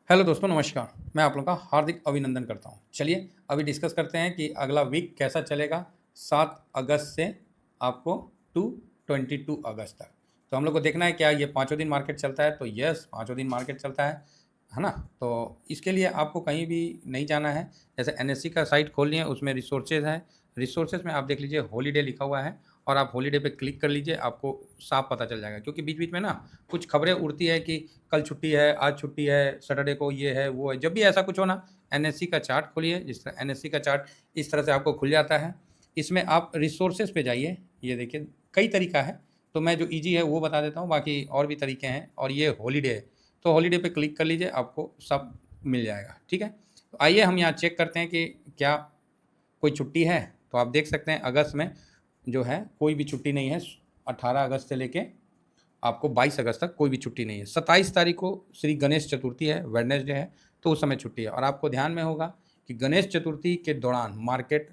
Hello दोस्तों, नमस्कार। मैं आप लोगों का हार्दिक अभिनंदन करता हूँ। चलिए अभी डिस्कस करते हैं कि अगला वीक कैसा चलेगा 7 अगस्त से आपको टू 22 अगस्त तक। तो हम लोग को देखना है क्या ये पाँचों दिन मार्केट चलता है, तो यस पाँचों दिन मार्केट चलता है ना? तो इसके लिए आपको कहीं भी नहीं जाना है। जैसे एनएससी का साइट खोल लिए, उसमें रिसोर्सेज है। रिसोर्सेज में आप देख लीजिए हॉलीडे लिखा हुआ है और आप हॉलीडे पे क्लिक कर लीजिए, आपको साफ पता चल जाएगा। क्योंकि बीच-बीच में ना कुछ खबरें उड़ती है कि कल छुट्टी है, आज छुट्टी है, सैटरडे को ये है, वो है। जब भी ऐसा कुछ हो ना, एनएससी का चार्ट खोलिए, जिस तरह एनएससी का चार्ट इस तरह से आपको खुल जाता है। इसमें आप रिसोर्सेज़ पे जाइए, ये देखिए कई तरीका है, तो मैं जो ईज़ी है वो बता देता हूँ, बाकी और भी तरीके हैं और ये हॉलिडे है, तो हॉलिडे पे क्लिक कर लीजिए, आपको सब मिल जाएगा, ठीक है? तो आइए हम यहाँ चेक करते हैं कि क्या कोई छुट्टी है, तो आप देख सकते हैं अगस्त में जो है कोई भी छुट्टी नहीं है। 18 अगस्त से लेके आपको 22 अगस्त तक कोई भी छुट्टी नहीं है। 27 तारीख को श्री गणेश चतुर्थी है, वेडनेसडे है, तो उस समय छुट्टी है और आपको ध्यान में होगा कि गणेश चतुर्थी के दौरान मार्केट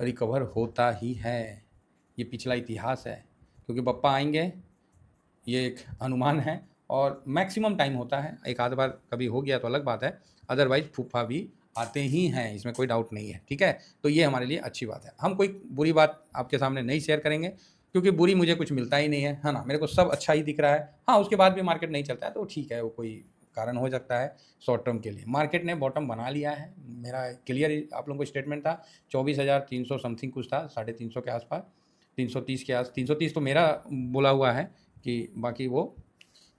रिकवर होता ही है। ये पिछला इतिहास है, क्योंकि बप्पा आएँगे, ये एक अनुमान है और मैक्सिमम टाइम होता है। एक आध बार कभी हो गया तो अलग बात है, अदरवाइज़ फूफा भी आते ही हैं, इसमें कोई डाउट नहीं है, ठीक है? तो ये हमारे लिए अच्छी बात है। हम कोई बुरी बात आपके सामने नहीं शेयर करेंगे, क्योंकि बुरी मुझे कुछ मिलता ही नहीं है ना? मेरे को सब अच्छा ही दिख रहा है। हाँ, उसके बाद भी मार्केट नहीं चलता है तो ठीक है, वो कोई कारण हो सकता है शॉर्ट टर्म के लिए। मार्केट ने बॉटम बना लिया है, मेरा क्लियर आप लोगों को स्टेटमेंट था। 24,300 समथिंग कुछ था, 350 के आस-पास, 330 के 330 तो मेरा बोला हुआ है कि बाकी वो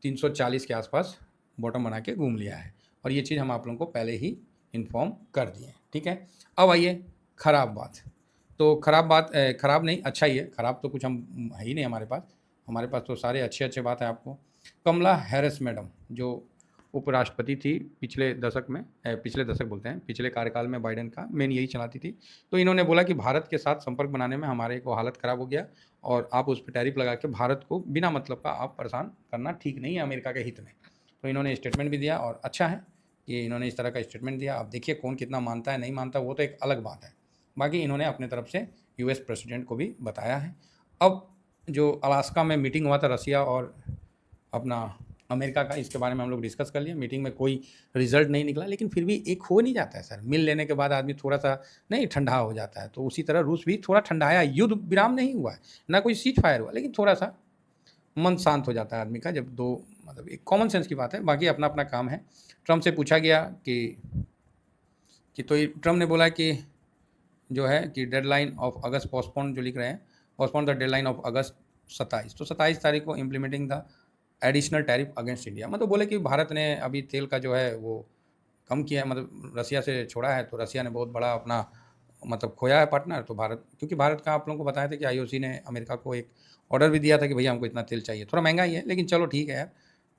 340 के आसपास बॉटम बना के घूम लिया है और ये चीज़ हम आप लोगों को पहले ही इन्फॉर्म कर दिए हैं, ठीक है? अब आइए ख़राब बात। तो ख़राब बात ख़राब नहीं, अच्छा ही है, ख़राब तो कुछ हम है ही नहीं हमारे पास तो सारे अच्छे-अच्छे बात है आपको। कमला हैरिस मैडम जो उपराष्ट्रपति थी पिछले दशक बोलते हैं, पिछले कार्यकाल में बाइडेन का मेन यही चलाती थी। तो इन्होंने बोला कि भारत के साथ संपर्क बनाने में हमारे को हालत ख़राब हो गया और आप उस पे टैरिफ लगा के भारत को बिना मतलब का आप परेशान करना ठीक नहीं है अमेरिका के हित में। तो इन्होंने स्टेटमेंट भी दिया और अच्छा है, ये इन्होंने इस तरह का स्टेटमेंट दिया। अब देखिए कौन कितना मानता है, नहीं मानता, वो तो एक अलग बात है। बाकी इन्होंने अपने तरफ से यूएस प्रेसिडेंट को भी बताया है। अब जो अलास्का में मीटिंग हुआ था रसिया और अपना अमेरिका का, इसके बारे में हम लोग डिस्कस कर लिए। मीटिंग में कोई रिजल्ट नहीं निकला, लेकिन फिर भी एक हो नहीं जाता है सर, मिल लेने के बाद आदमी थोड़ा-सा नहीं ठंडा हो जाता है। तो उसी तरह रूस भी थोड़ा ठंडाया, युद्ध विराम नहीं हुआ है, ना कोई सीज़ फायर हुआ, लेकिन थोड़ा-सा मन शांत हो जाता है आदमी का जब 2 मतलब एक कॉमन सेंस की बात है, बाकी अपना-अपना काम है। ट्रम्प से पूछा गया कि तो ये ट्रम्प ने बोला कि जो है कि डेडलाइन ऑफ अगस्त पोस्टपोन जो लिख रहे हैं, पोस्टपोन द डेडलाइन ऑफ अगस्त 27, तो 27 तारीख को implementing the additional tariff against India. मतलब बोले कि भारत ने अभी तेल का जो है वो कम किया है, मतलब रसिया से छोड़ा है, तो रसिया ने बहुत बड़ा अपना मतलब खोया है पार्टनर। तो भारत, क्योंकि भारत का आप लोगों को बताया था कि आईओसी ने अमेरिका को एक ऑर्डर भी दिया था कि भैया हमको इतना तेल चाहिए। थोड़ा महंगा ही है, लेकिन चलो ठीक है यार,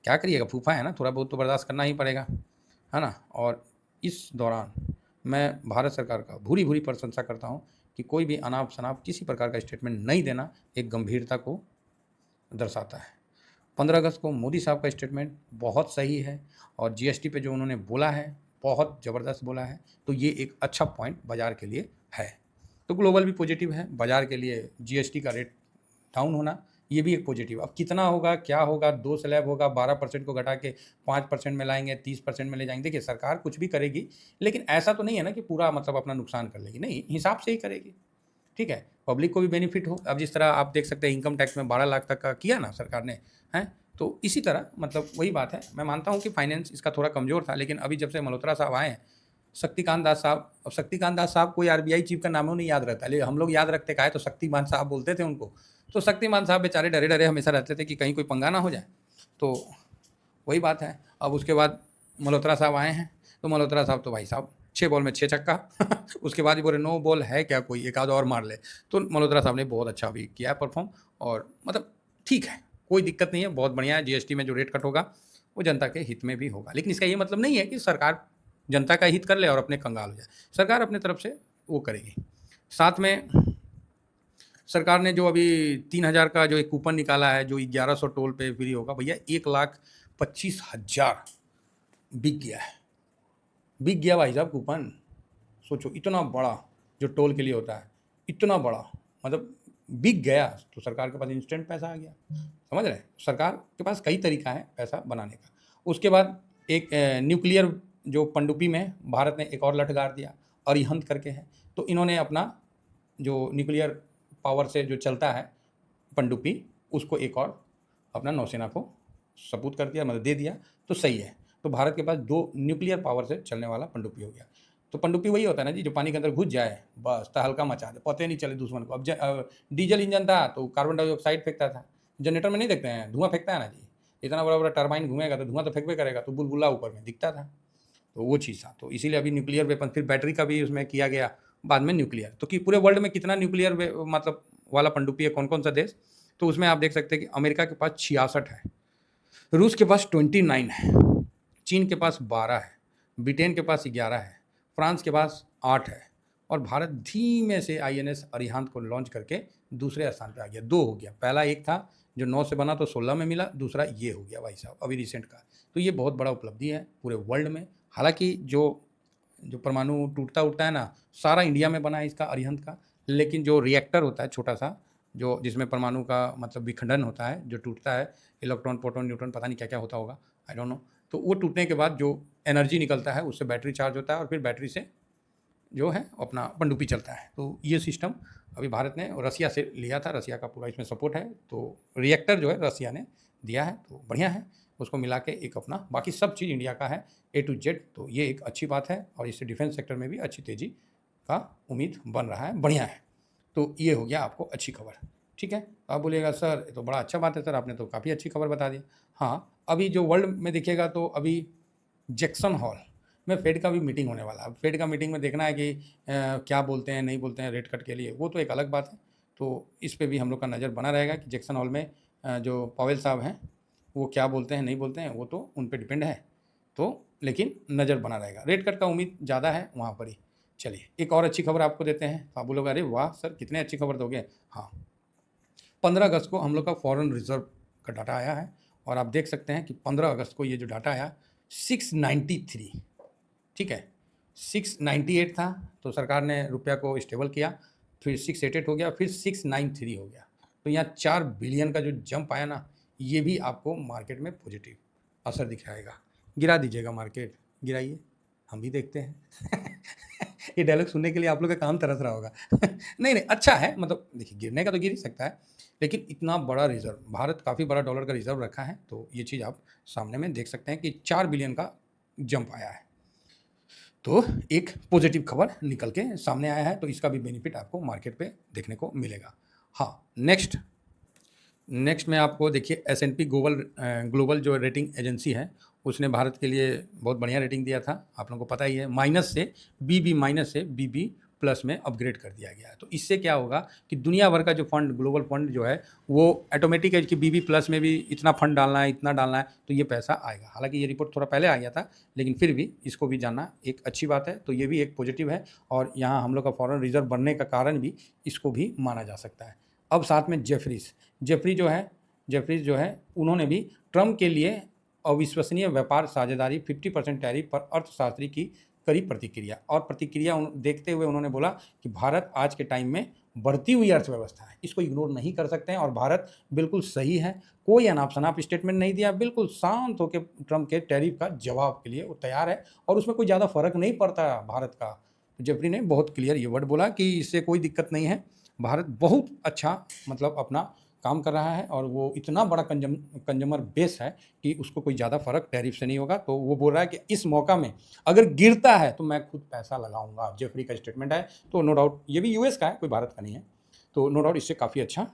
क्या करिएगा, फूफा है ना, थोड़ा बहुत तो बर्दाश्त करना ही पड़ेगा, है ना? और इस दौरान मैं भारत सरकार का भूरी-भूरी प्रशंसा करता हूँ कि कोई भी अनाप-शनाप किसी प्रकार का स्टेटमेंट नहीं देना एक गंभीरता को दर्शाता है। 15 अगस्त को मोदी साहब का स्टेटमेंट बहुत सही है और जीएसटी पे जो उन्होंने बोला है, बहुत ज़बरदस्त बोला है, तो ये एक अच्छा पॉइंट बाज़ार के लिए है। तो ग्लोबल भी पॉजिटिव है, बाज़ार के लिए जीएसटी का रेट डाउन होना, ये भी एक पॉजिटिव। अब कितना होगा, क्या होगा, 2 स्लैब होगा, 12% को घटा के 5% में लाएँगे, 30% में ले जाएँगे। देखिए, सरकार कुछ भी करेगी, लेकिन ऐसा तो नहीं है ना कि पूरा मतलब अपना नुकसान कर लेगी, नहीं, हिसाब से ही करेगी, ठीक है? पब्लिक को भी बेनिफिट हो। अब जिस तरह आप देख सकते हैं इनकम टैक्स में 12 लाख तक का किया ना सरकार ने, हैं? तो इसी तरह मतलब वही बात है, मैं मानता हूँ कि फाइनेंस इसका थोड़ा कमज़ोर था, लेकिन अभी जब से मल्होत्रा साहब आए हैं, शक्तिकांत दास साहब, अब शक्तिकांत दास साहब कोई आरबीआई चीफ का नाम ही नहीं याद रहता है, हम लोग याद रखते काहे, तो शक्तिमान साहब बोलते थे उनको। तो शक्तिमान साहब बेचारे डरे-डरे हमेशा रहते थे कि कहीं कोई पंगा ना हो जाए। तो वही बात है। अब उसके बाद मल्होत्रा साहब आए हैं, तो मल्होत्रा साहब तो भाई साहब 6 बॉल में 6 छक्का उसके बाद ही बोले नो बॉल है क्या कोई, एक आध और मार ले। तो मल्होत्रा साहब ने बहुत अच्छा भी किया है परफ़ॉर्म और मतलब ठीक है, कोई दिक्कत नहीं है, बहुत बढ़िया है। जीएसटी में जो रेट कट होगा, वो जनता के हित में भी होगा। लेकिन इसका ये मतलब नहीं है कि सरकार जनता का हित कर ले और अपने कंगाल हो जाए। सरकार अपने तरफ से वो करेगी। साथ में सरकार ने जो अभी 3,000 का जो एक कूपन निकाला है, जो 1100 टोल पे फ्री होगा, भैया 1,25,000 बिक गया है। बिक गया भाई साहब कूपन। सोचो इतना बड़ा जो टोल के लिए होता है, इतना बड़ा मतलब बिक गया, तो सरकार के पास इंस्टेंट पैसा आ गया। समझ रहे हैं? सरकार के पास कई तरीका है पैसा बनाने का। उसके बाद एक न्यूक्लियर जो पनडुब्बी में भारत ने एक और लठ गाड़ दिया, अरिहंत करके है। तो इन्होंने अपना जो न्यूक्लियर पावर से जो चलता है पनडुब्बी, उसको एक और अपना नौसेना को सपूत कर दिया, मतलब दे दिया, तो सही है। तो भारत के पास 2 न्यूक्लियर पावर से चलने वाला पनडुब्बी हो गया। तो पनडुब्बी वही होता है ना जी, जो पानी के अंदर घुस जाए, बस तहलका मचा दे, पता ही नहीं चले दुश्मन को। अब डीजल इंजन था तो कार्बन डाइऑक्साइड फेंकता था। जनरेटर में नहीं देखते हैं, धुआँ फेंकता है ना जी, इतना बड़ा-बड़ा टरबाइन घूमेगा तो धुआँ तो फेंकबे करेगा, तो बुलबुला ऊपर में दिखता था। तो वो चीज़ था, तो इसीलिए अभी न्यूक्लियर वेपन, फिर बैटरी का भी उसमें किया गया, बाद में न्यूक्लियर। तो कि पूरे वर्ल्ड में कितना न्यूक्लियर मतलब वाला पनडुब्बी है, कौन-कौन सा देश, तो उसमें आप देख सकते हैं कि अमेरिका के पास 66 है, रूस के पास 29 है, चीन के पास 12 है, ब्रिटेन के पास 11 है, फ्रांस के पास 8 है, और भारत धीमे से आईएनएस अरिहंत को लॉन्च करके दूसरे स्थान पे आ गया। 2 हो गया, पहला एक था जो 9 से बना तो 16 में मिला, दूसरा ये हो गया भाई साहब अभी रिसेंट का। तो ये बहुत बड़ा उपलब्धि है पूरे वर्ल्ड में। हालाँकि जो जो परमाणु टूटता-उटता है ना, सारा इंडिया में बना है इसका अरिहंत का, लेकिन जो रिएक्टर होता है छोटा-सा, जो जिसमें परमाणु का मतलब विखंडन होता है, जो टूटता है, इलेक्ट्रॉन, प्रोटॉन, न्यूट्रॉन, पता नहीं क्या-क्या होता होगा, आई डोंट नो। तो वो टूटने के बाद जो एनर्जी निकलता है, उससे बैटरी चार्ज होता है और फिर बैटरी से जो है अपना पनडुब्बी चलता है। तो ये सिस्टम अभी भारत ने रसिया से लिया था, रसिया का पूरा इसमें सपोर्ट है। तो रिएक्टर जो है रसिया ने दिया है, तो बढ़िया है। उसको मिला के एक अपना बाकी सब चीज़ इंडिया का है ए टू जेड। तो ये एक अच्छी बात है और इससे डिफेंस सेक्टर में भी अच्छी तेज़ी का उम्मीद बन रहा है, बढ़िया है। तो ये हो गया आपको अच्छी खबर, ठीक है। तो आप बोलिएगा सर ये तो बड़ा अच्छा बात है सर, आपने तो काफ़ी अच्छी खबर बता दी। हाँ, अभी जो वर्ल्ड में दिखेगा तो अभी जैक्सन हॉल में फेड का भी मीटिंग होने वाला है। फेड का मीटिंग में देखना है कि क्या बोलते हैं, नहीं बोलते हैं रेट कट के लिए, वो तो एक अलग बात है। तो इस पे भी हम लोग का नज़र बना रहेगा कि जैक्सन हॉल में जो पॉवेल साहब हैं, वो क्या बोलते हैं, नहीं बोलते हैं, वो तो उन पे डिपेंड है। तो लेकिन नज़र बना रहेगा, रेट कट का उम्मीद ज़्यादा है वहाँ पर ही। चलिए, एक और अच्छी खबर आपको देते हैं। तो आप बोलोगे अरे वाह सर कितने अच्छी खबर दोगे। हाँ, 15 अगस्त को हम लोग का फॉरेन रिजर्व का डाटा आया है और आप देख सकते हैं कि 15 अगस्त को ये जो डाटा आया 693, ठीक है। 698 था तो सरकार ने रुपया को स्टेबल किया, फिर 688 हो गया, फिर 693 हो गया। तो यहाँ 4 बिलियन का जो जंप आया ना, ये भी आपको मार्केट में पॉजिटिव असर दिखाएगा। गिरा दीजिएगा मार्केट, गिराइए, हम भी देखते हैं। ये डायलॉग सुनने के लिए आप लोग का काम तरस रहा होगा। नहीं नहीं, अच्छा है, मतलब देखिए गिरने का तो गिर ही सकता है, लेकिन इतना बड़ा रिजर्व, भारत काफ़ी बड़ा डॉलर का रिजर्व रखा है, तो ये चीज़ आप सामने में देख सकते हैं कि 4 बिलियन का जंप आया है। तो एक पॉजिटिव खबर निकल के सामने आया है, तो इसका भी बेनिफिट आपको मार्केट पे देखने को मिलेगा। हाँ, नेक्स्ट में आपको देखिए S&P ग्लोबल जो रेटिंग एजेंसी है, उसने भारत के लिए बहुत बढ़िया रेटिंग दिया था, आप लोगों को पता ही है। माइनस से BB प्लस में अपग्रेड कर दिया गया है। तो इससे क्या होगा कि दुनिया भर का जो फंड, ग्लोबल फंड जो है, वो ऑटोमेटिक है कि BB प्लस में भी इतना फंड डालना है, इतना डालना है, तो ये पैसा आएगा। हालांकि ये रिपोर्ट थोड़ा पहले आ गया था, लेकिन फिर भी इसको भी जानना एक अच्छी बात है। तो ये भी एक पॉजिटिव है और यहाँ हम लोग का फॉरेन रिजर्व बढ़ने का कारण भी इसको भी माना जा सकता है। अब साथ में जेफरीज जो है उन्होंने भी ट्रम्प के लिए अविश्वसनीय व्यापार साझेदारी 50% टैरिफ पर अर्थशास्त्री की कड़ी प्रतिक्रिया देखते हुए उन्होंने बोला कि भारत आज के टाइम में बढ़ती हुई अर्थव्यवस्था है, इसको इग्नोर नहीं कर सकते हैं और भारत बिल्कुल सही है। कोई अनाप-शनाप स्टेटमेंट नहीं दिया, बिल्कुल शांत होकर ट्रम्प के टैरिफ का जवाब के लिए वो तैयार है और उसमें कोई ज़्यादा फर्क नहीं पड़ता भारत का। जेफरी ने बहुत क्लियर ये वर्ड बोला कि इससे कोई दिक्कत नहीं है, भारत बहुत अच्छा मतलब अपना काम कर रहा है और वो इतना बड़ा कंज्यूमर बेस है कि उसको कोई ज़्यादा फ़र्क टैरिफ से नहीं होगा। तो वो बोल रहा है कि इस मौका में अगर गिरता है तो मैं खुद पैसा लगाऊंगा, जेफरी का स्टेटमेंट है। तो नो डाउट ये भी यूएस का है, कोई भारत का नहीं है। तो नो डाउट इससे काफ़ी अच्छा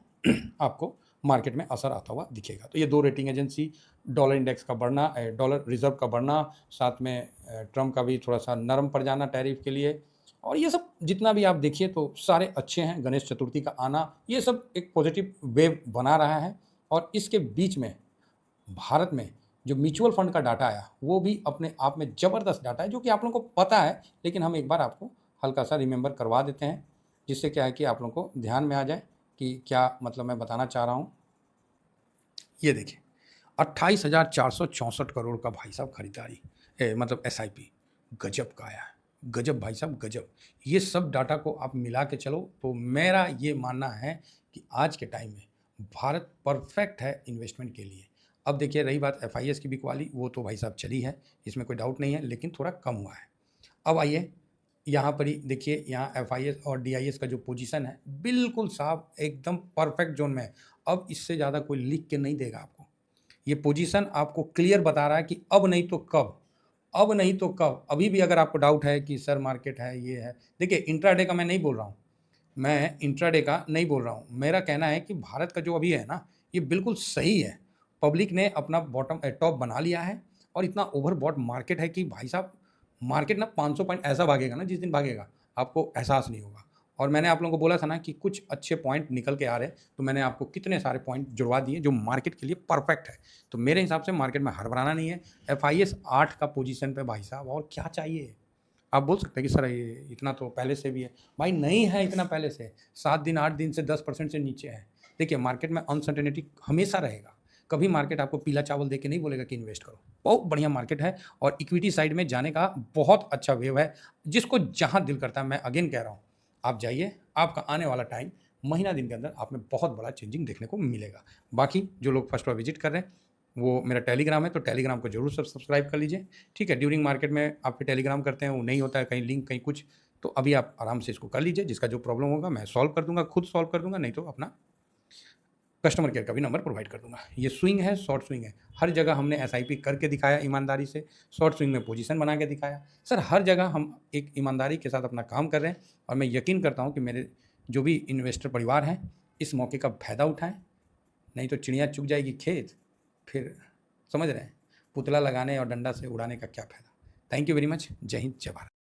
आपको मार्केट में असर आता हुआ दिखेगा। तो ये 2 रेटिंग एजेंसी, डॉलर इंडेक्स का बढ़ना, डॉलर रिजर्व का बढ़ना, साथ में ट्रम्प का भी थोड़ा सा नरम पड़ जाना टैरिफ के लिए, और ये सब जितना भी आप देखिए तो सारे अच्छे हैं। गणेश चतुर्थी का आना, ये सब एक पॉजिटिव वेव बना रहा है। और इसके बीच में भारत में जो म्यूचुअल फंड का डाटा आया, वो भी अपने आप में ज़बरदस्त डाटा है, जो कि आप लोगों को पता है, लेकिन हम एक बार आपको हल्का सा रिमेंबर करवा देते हैं, जिससे क्या है कि आप लोगों को ध्यान में आ जाए कि क्या मतलब मैं बताना चाह रहा हूँ। ये देखिए 28,464 करोड़ का भाई साहब खरीदारी, मतलब SIP, गजब का आया है, गजब भाई साहब गजब। ये सब डाटा को आप मिला के चलो तो मेरा ये मानना है कि आज के टाइम में भारत परफेक्ट है इन्वेस्टमेंट के लिए। अब देखिए रही बात FIS की बिक वाली, वो तो भाई साहब चली है, इसमें कोई डाउट नहीं है, लेकिन थोड़ा कम हुआ है। अब आइए यहाँ पर ही देखिए, यहाँ FIS और DIS का जो पोजीशन है बिल्कुल साफ एकदम परफेक्ट जोन में है। अब इससे ज़्यादा कोई लिख के नहीं देगा आपको। ये पोजीशन आपको क्लियर बता रहा है कि अब नहीं तो कब, अब नहीं तो कब। अभी भी अगर आपको डाउट है कि सर मार्केट है, ये है, देखिए इंट्राडे का मैं नहीं बोल रहा हूँ, मैं इंट्राडे का नहीं बोल रहा हूँ। मेरा कहना है कि भारत का जो अभी है ना, ये बिल्कुल सही है। पब्लिक ने अपना बॉटम टॉप बना लिया है और इतना ओवरबॉट मार्केट है कि भाई साहब मार्केट ना 500 पॉइंट ऐसा भागेगा ना, जिस दिन भागेगा आपको एहसास नहीं होगा। और मैंने आप लोगों को बोला था ना कि कुछ अच्छे पॉइंट निकल के आ रहे हैं, तो मैंने आपको कितने सारे पॉइंट जुड़वा दिए जो मार्केट के लिए परफेक्ट है। तो मेरे हिसाब से मार्केट में हड़बड़ाना नहीं है। FIS 8 का पोजीशन पे भाई साहब और क्या चाहिए। आप बोल सकते हैं कि सर ये इतना तो पहले से भी है, भाई नहीं है इतना पहले से। 7 दिन 8 दिन से 10% से नीचे है। देखिए मार्केट में अनसर्टेनिटी हमेशा रहेगा, कभी मार्केट आपको पीला चावल दे के नहीं बोलेगा कि इन्वेस्ट करो। बहुत बढ़िया मार्केट है और इक्विटी साइड में जाने का बहुत अच्छा वेव है। जिसको जहाँ दिल करता है, मैं अगेन कह रहा हूँ, आप जाइए, आपका आने वाला टाइम महीना दिन के अंदर आप में बहुत बड़ा चेंजिंग देखने को मिलेगा। बाकी जो लोग फर्स्ट बार विजिट कर रहे हैं, वो मेरा टेलीग्राम है, तो टेलीग्राम को जरूर सब्सक्राइब कर लीजिए, ठीक है। ड्यूरिंग मार्केट में आप टेलीग्राम करते हैं, वो नहीं होता है, कहीं लिंक कहीं कुछ, तो अभी आप आराम से इसको कर लीजिए। जिसका जो प्रॉब्लम होगा मैं सॉल्व कर दूंगा, खुद सॉल्व कर दूंगा, नहीं तो अपना कस्टमर केयर का भी नंबर प्रोवाइड कर दूंगा। ये स्विंग है, शॉर्ट स्विंग है, हर जगह हमने SIP करके दिखाया ईमानदारी से, शॉर्ट स्विंग में पोजीशन बना के दिखाया। सर हर जगह हम एक ईमानदारी के साथ अपना काम कर रहे हैं और मैं यकीन करता हूँ कि मेरे जो भी इन्वेस्टर परिवार हैं इस मौके का फ़ायदा उठाएं, नहीं तो चिड़िया चुग जाएगी खेत, फिर समझ रहे हैं, पुतला लगाने और डंडा से उड़ाने का क्या फ़ायदा। Thank you very much. जय हिंद, जय भारत।